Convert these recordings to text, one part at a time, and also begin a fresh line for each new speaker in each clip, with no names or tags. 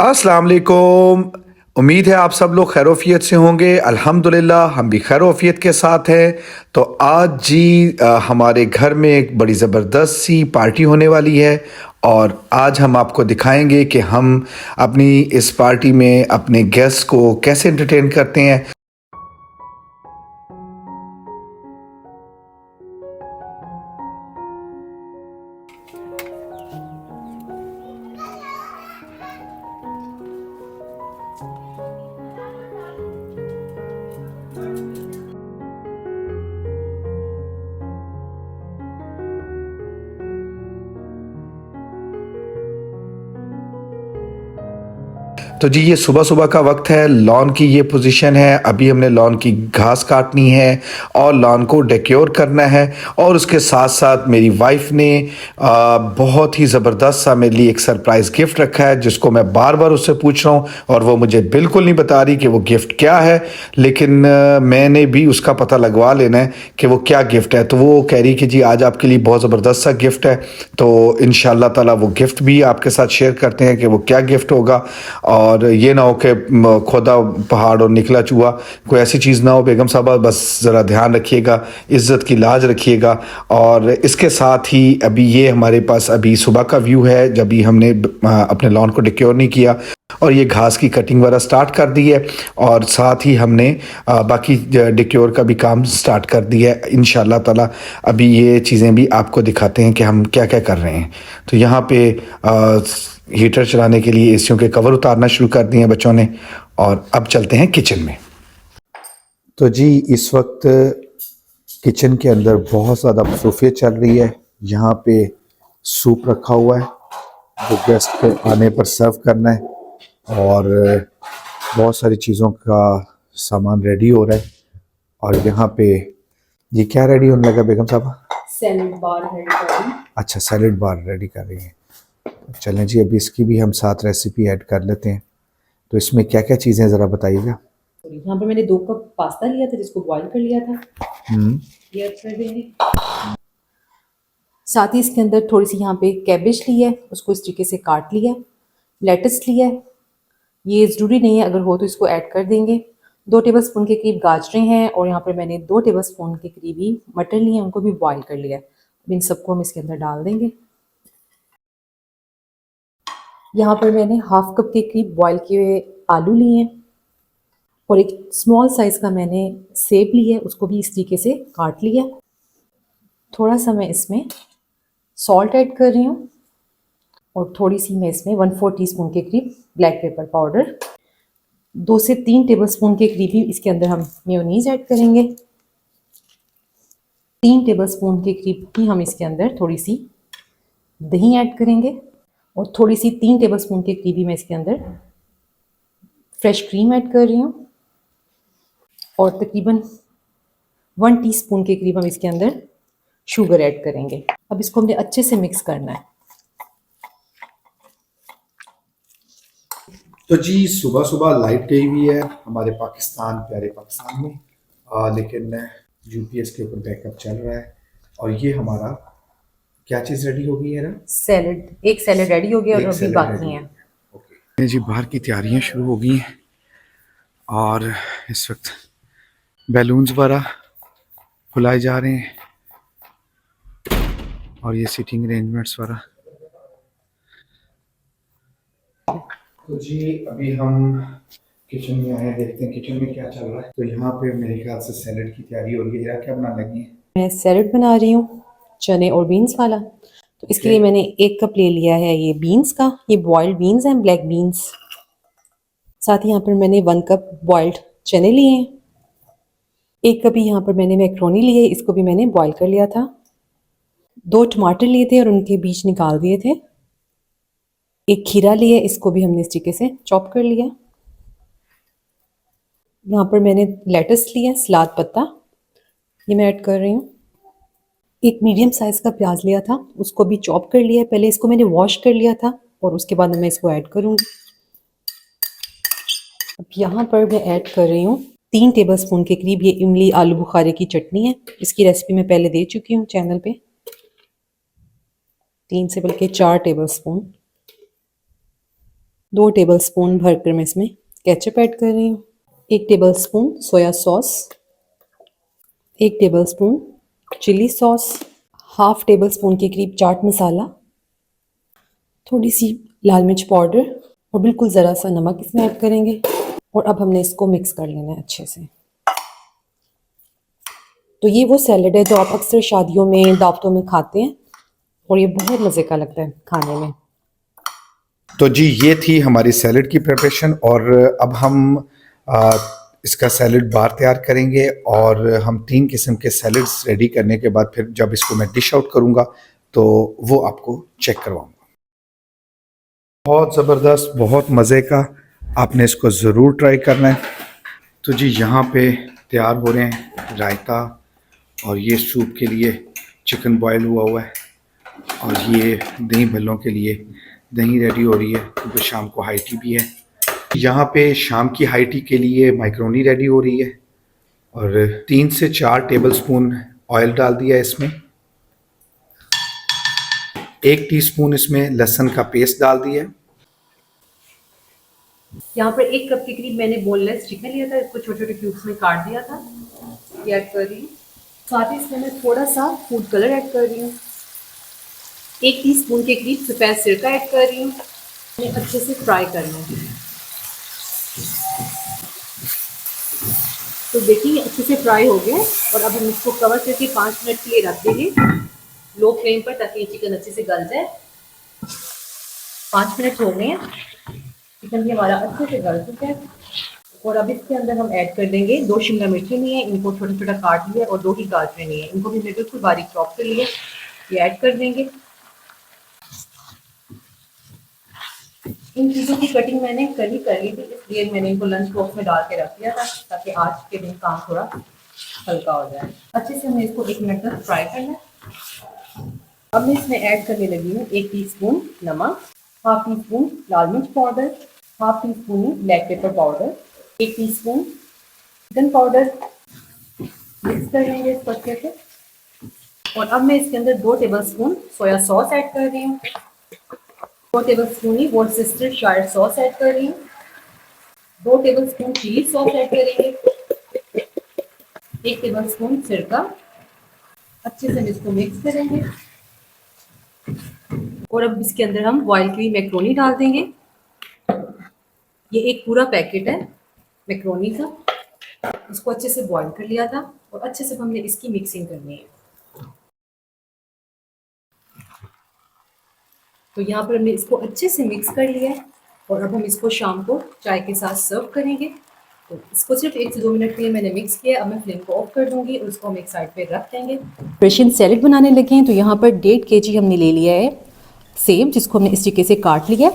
अस्सलाम वालेकुम। उम्मीद है आप सब लोग खैरोफियत से होंगे। अल्हम्दुलिल्लाह हम भी खैरोफियत के साथ हैं। तो आज जी हमारे घर में एक बड़ी ज़बरदस्त सी पार्टी होने वाली है और आज हम आपको दिखाएंगे कि हम अपनी इस पार्टी में अपने गेस्ट को कैसे एंटरटेन करते हैं। तो जी ये सुबह सुबह का वक्त है। लॉन की ये पोजीशन है। अभी हमने लॉन की घास काटनी है और लॉन को डेक्योर करना है। और उसके साथ साथ मेरी वाइफ ने बहुत ही ज़बरदस्त सा मेरे लिए एक सरप्राइज़ गिफ्ट रखा है जिसको मैं बार बार उससे पूछ रहा हूँ और वो मुझे बिल्कुल नहीं बता रही कि वो गिफ्ट क्या है। लेकिन मैंने भी उसका पता लगवा लेना है कि वो क्या गिफ्ट है। तो वो कह रही कि जी आज आपके लिए बहुत ज़बरदस्त सा गिफ्ट है। तो इंशाल्लाह ताला वो गिफ्ट भी आपके साथ शेयर करते हैं कि वो क्या गिफ्ट होगा। और ये ना हो कि खोदा पहाड़ और निकला चूहा, कोई ऐसी चीज़ ना हो। बेगम साहबा बस ज़रा ध्यान रखिएगा, इज़्ज़त की लाज रखिएगा। और इसके साथ ही अभी ये हमारे पास अभी सुबह का व्यू है जब भी हमने अपने लॉन को डिक्योर नहीं किया और ये घास की कटिंग वगैरह स्टार्ट कर दी है। और साथ ही हमने बाकी डिक्योर का भी काम स्टार्ट कर दिया है। इंशाल्लाह ताला अभी ये चीज़ें भी आपको दिखाते हैं कि हम क्या क्या कर रहे हैं। तो यहाँ पे हीटर चलाने के लिए एसियों के कवर उतारना शुरू कर दिए हैं बच्चों ने। और अब चलते हैं किचन में। तो जी इस वक्त किचन के अंदर बहुत ज़्यादा मसरूफियत चल रही है। यहाँ पे सूप रखा हुआ है जो गेस्ट के आने पर सर्व करना है और बहुत सारी चीज़ों का सामान रेडी हो रहा है। और यहाँ पे ये क्या रेडी होने लगा बेगम साहब?
सैलेड बार रेडी कर रही हूँ।
अच्छा सैलेड बार रेडी कर रही हैं। चलें जी अभी इसकी भी हम साथ रेसिपी ऐड कर लेते हैं। तो इसमें क्या क्या चीज़ें ज़रा बताइएगा।
यहाँ पर मैंने 2 कप पास्ता लिया था जिसको बॉईल कर लिया था, ये ऐड कर देंगे। साथ ही इसके अंदर थोड़ी सी यहाँ पे कैबेज ली है, उसको इस तरीके से काट लिया है। लेटस लिया है, ये ज़रूरी नहीं है, अगर हो तो इसको ऐड कर देंगे। 2 टेबलस्पून के करीब गाजरें हैं और यहाँ पर मैंने 2 टेबलस्पून के करीब ही मटर लिए हैं, उनको भी बॉईल कर लिया है। अब इन सबको हम इसके अंदर डाल देंगे। यहाँ पर मैंने हाफ कप के करीब बॉईल किए हुए आलू लिए हैं और एक स्मॉल साइज़ का मैंने सेब लिया है, उसको भी इस तरीके से काट लिया। थोड़ा सा मैं इसमें सॉल्ट ऐड कर रही हूँ और थोड़ी सी मैं इसमें 1/4 टीस्पून के करीब ब्लैक पेपर पाउडर, 2 से 3 टेबलस्पून के करीब ही इसके अंदर हम मेयोनीज़ ऐड करेंगे। 3 टेबलस्पून के करीब ही हम इसके अंदर थोड़ी सी दही ऐड करेंगे और थोड़ी सी 3 टेबलस्पून के करीब ही मैं इसके अंदर फ्रेश क्रीम ऐड कर रही हूँ और तकरीबन 1 टीस्पून के करीब हम इसके अंदर शुगर ऐड करेंगे। अब इसको हमने अच्छे से मिक्स करना है।
तो जी सुबह सुबह लाइट गई हुई है हमारे पाकिस्तान, प्यारे पाकिस्तान में। लेकिन यूपीएस के ऊपर बैकअप चल रहा है और ये हमारा क्या चीज़ रेडी हो गई है ना?
सैलेड, एक सैलेड रेडी हो गया और अभी
सैलेड
बाकी
रेडी।
हैं।
ओके जी बाहर की तैयारियां शुरू हो गई हैं और इस वक्त बैलून्स वगैरह फुलाए जा रहे हैं और ये सीटिंग अरेंजमेंट्स वगैरह। तो जी अभी हम किचन में आए, देखते हैं किचन में क्या चल रहा है। तो यहाँ पे मेरे ख्याल से सैलेड की तैयारी हो रही है। क्या बनाने लगी है?
मैं सैलेड बना रही हूँ, चने और बीन्स वाला। तो इसके लिए मैंने 1 कप ले लिया है ये बीन्स का, ये बॉइल्ड बीन्स हैं, ब्लैक बीन्स। साथ ही यहाँ पर मैंने 1 कप बॉइल्ड चने लिए हैं। 1 कप ही यहाँ पर मैंने मैक्रोनी ली है, इसको भी मैंने बॉईल कर लिया था। 2 टमाटर लिए थे और उनके बीज निकाल दिए थे। 1 खीरा लिया, इसको भी हमने इस तरीके से चॉप कर लिया। यहाँ पर मैंने लेटस लिया, सलाद पत्ता, ये मैं ऐड कर रही हूँ। 1 मीडियम साइज़ का प्याज लिया था, उसको भी चॉप कर लिया। पहले इसको मैंने वॉश कर लिया था और उसके बाद मैं इसको ऐड करूँगी। अब यहाँ पर मैं ऐड कर रही हूँ 3 टेबलस्पून के करीब ये इमली आलू बुखारे की चटनी है। इसकी रेसिपी मैं पहले दे चुकी हूँ चैनल पे। 3 से बल्कि 4 टेबलस्पून। 2 टेबलस्पून भरकर मैं इसमें केचप ऐड कर रही हूँ, 1 tablespoon soya sauce, 1 tablespoon chilli sauce, half tablespoon के करीब चाट मसाला, थोड़ी सी लाल मिर्च पाउडर और बिल्कुल ज़रा सा नमक इसमें ऐड करेंगे। और अब हमने इसको मिक्स कर लेना है अच्छे से। तो ये वो सैलड है जो आप अक्सर शादियों में, दावतों में खाते हैं और ये बहुत मज़े का लगता है खाने में।
तो जी ये थी हमारी सैलड की प्रिपरेशन और अब हम इसका सैलड बार तैयार करेंगे और हम 3 किस्म के सैलड्स रेडी करने के बाद फिर जब इसको मैं डिश आउट करूँगा तो वो आपको चेक करवाऊँगा। बहुत ज़बरदस्त, बहुत मज़े का, आपने इसको ज़रूर ट्राई करना है। तो जी यहाँ पे तैयार हो रहे हैं रायता और ये सूप के लिए चिकन बॉयल हुआ है और ये दही भल्लों के लिए दही रेडी हो रही है क्योंकि शाम को हाई टी भी है। यहाँ पे शाम की हाई टी के लिए माइक्रोनी रेडी हो रही है और 3 से 4 टेबलस्पून ऑयल डाल दिया इसमें, 1 टीस्पून इसमें लहसुन का पेस्ट डाल दिया।
यहाँ पर 1 कप के करीब मैंने बोनलेस चिकन लिया था, इसको छोटे छोटे क्यूब्स में काट दिया था, ये ऐड कर रही हूँ। साथ ही इसमें मैं थोड़ा सा फूड कलर ऐड कर रही हूँ, 1 टीस्पून के करीब सफ़ेद सिरका ऐड कर रही हूँ। इन्हें अच्छे से फ्राई करना है। तो देखिए अच्छे से फ्राई हो गया और अब हम इसको कवर करके 5 मिनट के लिए रख देंगे लो फ्लेम पर ताकि ये चिकन अच्छे से गल जाए। 5 मिनट हो गए हैं, चिकन भी हमारा अच्छे से गल चुका है और अब इसके अंदर हम ऐड कर देंगे 2 शिमला मिर्चें ली हैं, इनको छोटा छोटा काट लिया और 2 ही गाजरें ली हैं, इनको भी मैं बिल्कुल बारीक चॉप कर लिया, ये ऐड कर देंगे। इन चीज़ों की कटिंग मैंने कल ही कर ली थी, इसलिए मैंने इनको लंच बॉक्स में डाल के रख दिया था ताकि आज के दिन काम थोड़ा हल्का हो जाए। अच्छे से हमें इसको 1 मिनट तक फ्राई करना है। अब मैं इसमें ऐड करने लगी हूँ 1 टीस्पून नमक, हाफ टी स्पून लाल मिर्च powder, half tea spoon black pepper powder, 1 teaspoon chicken powder, mix कर लेंगे इसको अच्छे से। और अब मैं इसके अंदर 2 टेबलस्पून सोया सॉस ऐड कर रही हूँ, 2 टेबलस्पून ही वॉर्सेस्टरशायर सॉस ऐड कर रही हूँ, 2 टेबलस्पून चिली सॉस ऐड करेंगे, 1 टेबलस्पून सिरका, अच्छे से इसको मिक्स करेंगे। और अब इसके अंदर हम बॉयल की मैक्रोनी डाल देंगे। ये एक पूरा पैकेट है मैक्रोनी का, इसको अच्छे से बॉयल कर लिया था और अच्छे से हमने इसकी मिक्सिंग करनी है। तो यहाँ पर हमने इसको अच्छे से मिक्स कर लिया है और अब हम इसको शाम को चाय के साथ सर्व करेंगे। तो इसको सिर्फ 1 से 2 मिनट के लिए मैंने मिक्स किया, अब मैं फ्लेम को ऑफ कर दूंगी और इसको हम एक साइड पे रख देंगे। रशियन सैलेड बनाने लगे हैं, तो यहाँ पर 1.5 kg हमने ले लिया है सेब, जिसको हमने इस तरीके से काट लिया।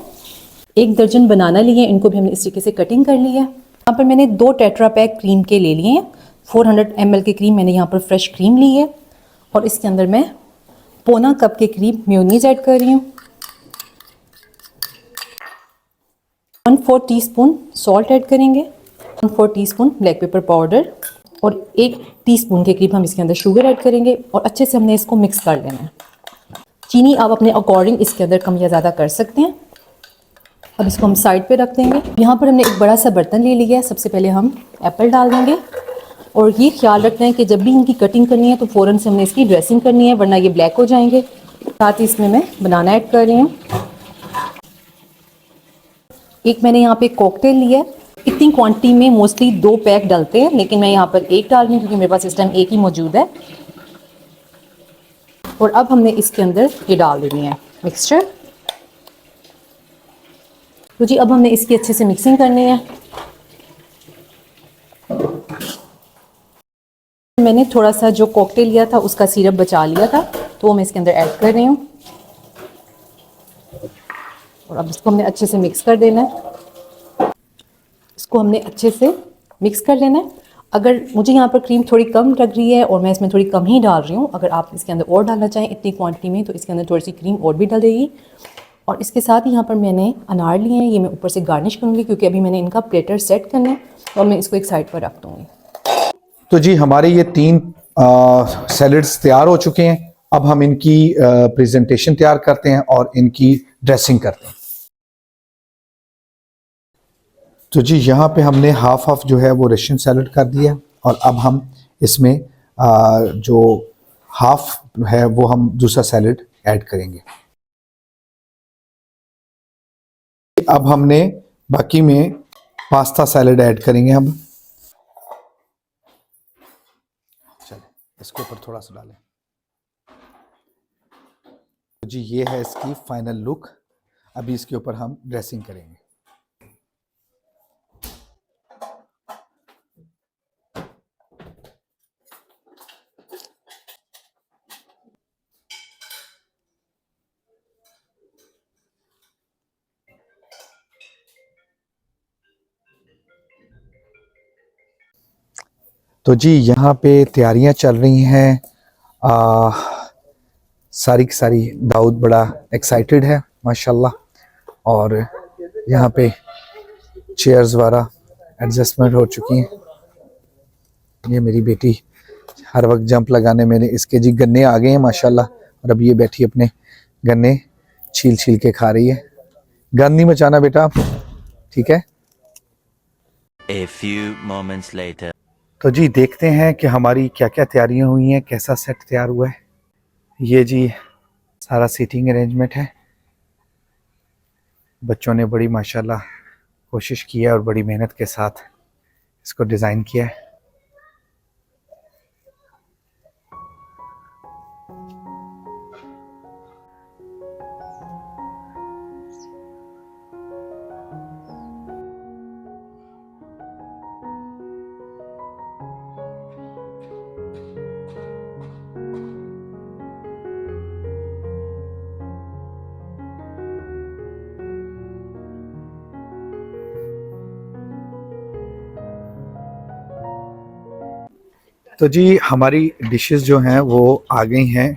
1 दर्जन बनाना लिए, इनको भी हमने इस तरीके से कटिंग कर लिया। यहाँ पर मैंने 2 टेट्रा पैक क्रीम के ले लिए हैं, 400 ml की क्रीम मैंने यहाँ पर फ्रेश क्रीम ली है और इसके अंदर मैं पौना कप के करीब मेयोनीज ऐड कर रही हूँ, 1/4 टीस्पून सॉल्ट ऐड करेंगे, 1/4 टीस्पून ब्लैक पेपर पाउडर और 1 टीस्पून के करीब हम इसके अंदर शुगर ऐड करेंगे और अच्छे से हमने इसको मिक्स कर लेना है। चीनी आप अपने अकॉर्डिंग इसके अंदर कम या ज़्यादा कर सकते हैं। अब इसको हम साइड पे रख देंगे। यहाँ पर हमने एक बड़ा सा बर्तन ले लिया है, सबसे पहले हम एप्पल डाल देंगे और ये ख्याल रखना है कि जब भी इनकी कटिंग करनी है तो फ़ौरन से हमने इसकी ड्रेसिंग करनी है, वरना ये ब्लैक हो जाएंगे। साथ ही इसमें मैं बनाना ऐड कर रही हूँ। एक मैंने यहाँ पे कॉकटेल लिया है, इतनी क्वांटिटी में मोस्टली 2 पैक डलते हैं, लेकिन मैं यहाँ पर 1 डाल रही हूँ क्योंकि मेरे पास इस टाइम 1 ही मौजूद है। और अब हमने इसके अंदर ये डाल देनी है मिक्सचर। तो जी अब हमने इसकी अच्छे से मिक्सिंग करनी है। मैंने थोड़ा सा जो कॉकटेल लिया था उसका सिरप बचा लिया था, तो वो मैं इसके अंदर ऐड कर रही हूँ और अब इसको हमने अच्छे से मिक्स कर देना है। इसको हमने अच्छे से मिक्स कर लेना है। अगर मुझे यहाँ पर क्रीम थोड़ी कम लग रही है और मैं इसमें थोड़ी कम ही डाल रही हूँ, अगर आप इसके अंदर और डालना चाहें इतनी क्वांटिटी में तो इसके अंदर थोड़ी सी क्रीम और भी डाल देगी। और इसके साथ ही यहाँ पर मैंने अनार लिए हैं, ये मैं ऊपर से गार्निश करूँगी क्योंकि अभी मैंने इनका प्लेटर सेट करना है और मैं इसको एक साइड पर रख दूँगी।
तो जी हमारे ये 3 सैलड्स तैयार हो चुके हैं। अब हम इनकी प्रेजेंटेशन तैयार करते हैं और इनकी ड्रेसिंग करते हैं। तो जी यहाँ पे हमने हाफ जो है वो रशियन सैलड कर दिया और अब हम इसमें जो हाफ है वो हम दूसरा सैलड ऐड करेंगे। अब हमने बाकी में पास्ता सैलड ऐड करेंगे हम। चलिए इसके ऊपर थोड़ा सा डालें। तो जी ये है इसकी फाइनल लुक। अभी इसके ऊपर हम ड्रेसिंग करेंगे। तो जी यहाँ पे तैयारियां चल रही हैं। सारी की सारी दाऊद बड़ा एक्साइटेड है माशाल्लाह। और यहाँ पे चेयर्स वगैरह एडजस्टमेंट हो चुकी हैं। ये मेरी बेटी हर वक्त जंप लगाने मेरे इसके जी गन्ने आ गए हैं माशाल्लाह। और अब ये बैठी अपने गन्ने छील छील के खा रही है। गंद नहीं मचाना बेटा, ठीक है।
A few moments later.
तो जी देखते हैं कि हमारी क्या क्या तैयारियां हुई हैं, कैसा सेट तैयार हुआ है। ये जी सारा सीटिंग अरेंजमेंट है। बच्चों ने बड़ी माशाल्लाह कोशिश की है और बड़ी मेहनत के साथ इसको डिज़ाइन किया है। तो जी हमारी डिशेस जो हैं वो आ गई हैं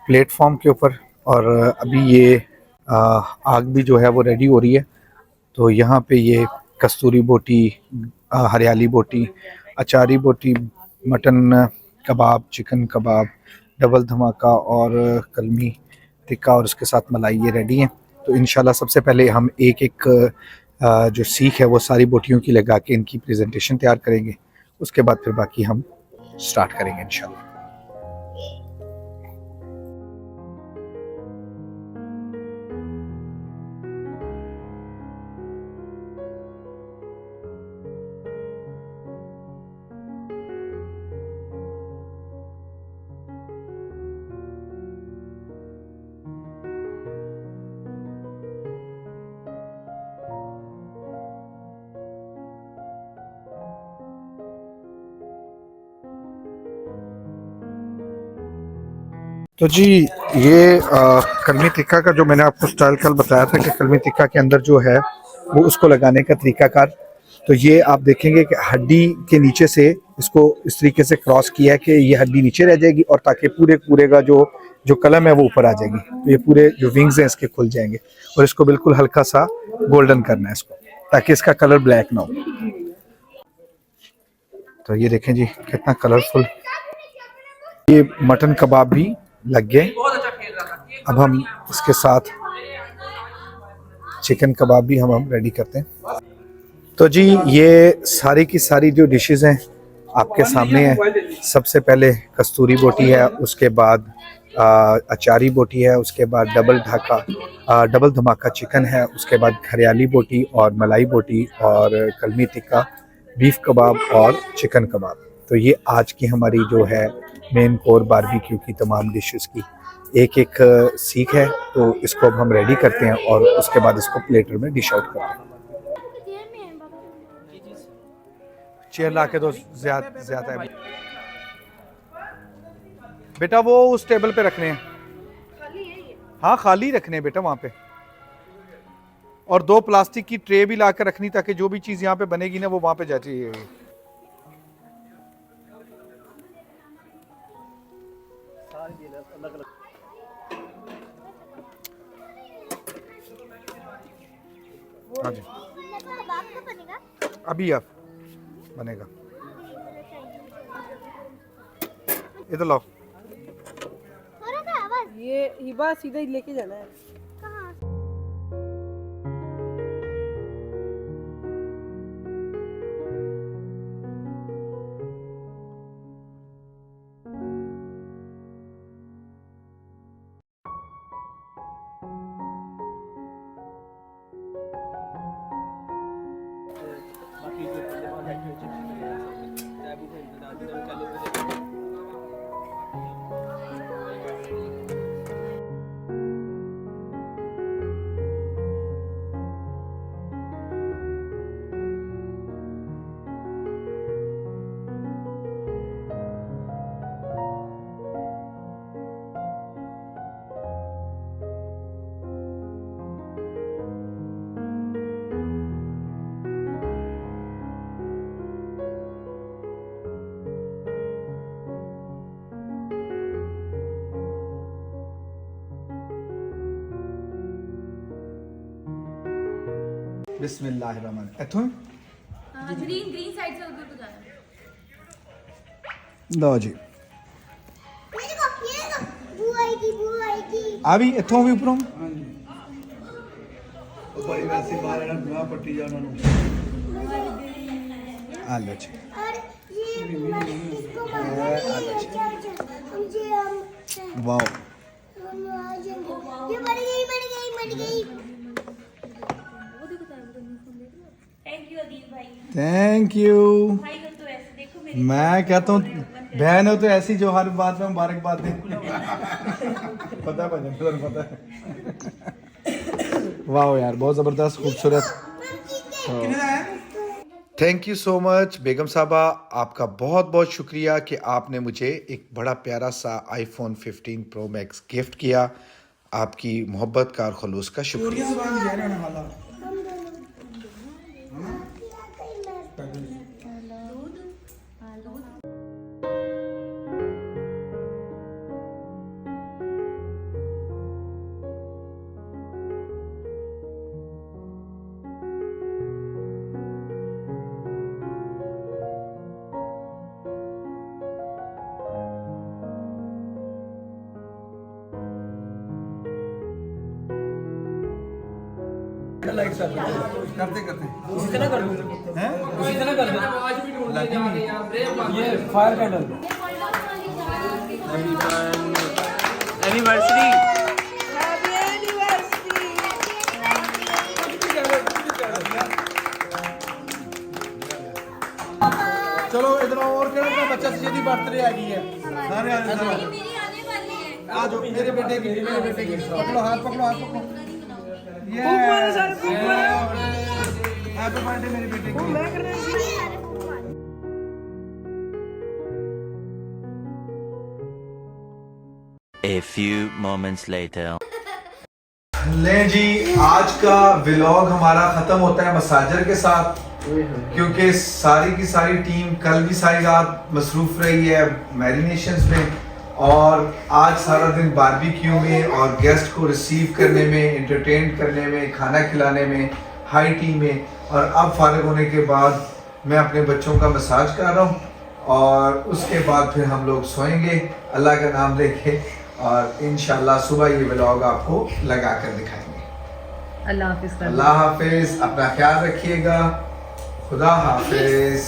प्लेटफॉर्म के ऊपर। और अभी ये आग भी जो है वो रेडी हो रही है। तो यहाँ पे ये कस्तूरी बोटी, हरियाली बोटी, अचारी बोटी, मटन कबाब, चिकन कबाब, डबल धमाका और कलमी टिक्का और उसके साथ मलाई ये रेडी हैं। तो इंशाल्लाह सबसे पहले हम एक एक जो सीख है वो सारी बोटियों की लगा के इनकी प्रेजेंटेशन तैयार करेंगे। उसके बाद फिर बाकी हम स्टार्ट करेंगे इंशाल्लाह। तो जी ये कलमी टिक्का का जो मैंने आपको स्टाइल कल बताया था कि कलमी टिक्का के अंदर जो है वो उसको लगाने का तरीकाकार। तो ये आप देखेंगे कि हड्डी के नीचे से इसको इस तरीके से क्रॉस किया है कि ये हड्डी नीचे रह जाएगी और ताकि पूरे पूरे का जो जो कलम है वो ऊपर आ जाएगी। तो ये पूरे जो विंग्स हैं इसके खुल जाएंगे और इसको बिल्कुल हल्का सा गोल्डन करना है इसको, ताकि इसका कलर ब्लैक ना हो। तो ये देखें जी कितना कलरफुल। ये मटन कबाब भी लग गए। अब हम इसके साथ चिकन कबाब भी हम रेडी करते हैं। तो जी ये सारी की सारी जो डिशेस हैं आपके सामने हैं। सबसे पहले कस्तूरी बोटी है, उसके बाद अचारी बोटी है, उसके बाद डबल धमाका चिकन है, उसके बाद हरियाली बोटी और मलाई बोटी और कलमी टिक्का, बीफ कबाब और चिकन कबाब। तो ये आज की हमारी जो है मेन कोर बारबेक्यू की तमाम डिशेस की एक एक सीख है। तो इसको अब हम रेडी करते हैं और उसके बाद इसको प्लेटर में डिश आउट करते हैं। चेयर ला के दो, ज्यादा है बेटा, वो उस टेबल पे रखने हैं। हाँ खाली रखने हैं बेटा वहां पे। और 2 प्लास्टिक की ट्रे भी ला कर रखनी ताकि जो भी चीज यहाँ पे बनेगी ना वो वहां पे जाती है। हाँ जी अभी आप बनेगा। इधर लाओ।
ये हिबा सीधा ही लेके जाना है।
बिस्मिल्लाहिर्रहमान इथों
ग्रीन ग्रीन साइड से उधर को जाना
लो जी
ये देखो बू आएगी
आ भी इथों भी उपरों
बड़ी वैसी बाहर है ना दुआ पट्टी जा उन्होंने
आ लो जी
और ये इसको मारना नहीं है मुझे हम
वाओ
आ जाएंगे ये मर गई
थैंक यू अदील भाई
थैंक यू
भाई को तो ऐसे देखो मेरी
मैं कहता हूँ बहन हो तो ऐसी जो हर बात में मुबारकबाद दे पता है भाई पता है वाह यार बहुत ज़बरदस्त खूबसूरत थैंक यू सो मच बेगम साहबा आपका बहुत बहुत शुक्रिया कि आपने मुझे एक बड़ा प्यारा सा आईफोन 15 प्रो मैक्स गिफ्ट किया आपकी मोहब्बत का और खलूस का शुक्रिया
करते करते इसी तरह कर दो हैं इसी तरह कर दो ये फायर कैंडल
एनिवर्सरी
चलो इधर आओ और क्या बच्चा से जल्दी बर्थडे आ गई है सारे आ जाओ
मेरी आने वाली है
आ जाओ मेरे बेटे की पकड़ो हाथ पकड़ो ये हैप्पी बर्थडे मेरे बेटे की
A few moments later.
ले जी आज का व्लॉग हमारा ख़त्म होता है मसाजर के साथ क्योंकि सारी की सारी टीम कल भी सारी रात मसरूफ रही है मैरिनेशंस में और आज सारा दिन बारबेक्यू में और गेस्ट को रिसीव करने में एंटरटेन करने में खाना खिलाने में हाई टी में और अब फारिग होने के बाद मैं अपने बच्चों का मसाज कर रहा हूँ और उसके बाद फिर हम लोग सोएंगे अल्लाह का नाम लेके और इंशाल्लाह सुबह ये व्लॉग आपको लगा कर दिखाएंगे। अल्लाह हाफिज अपना ख्याल रखिएगा खुदा हाफिज।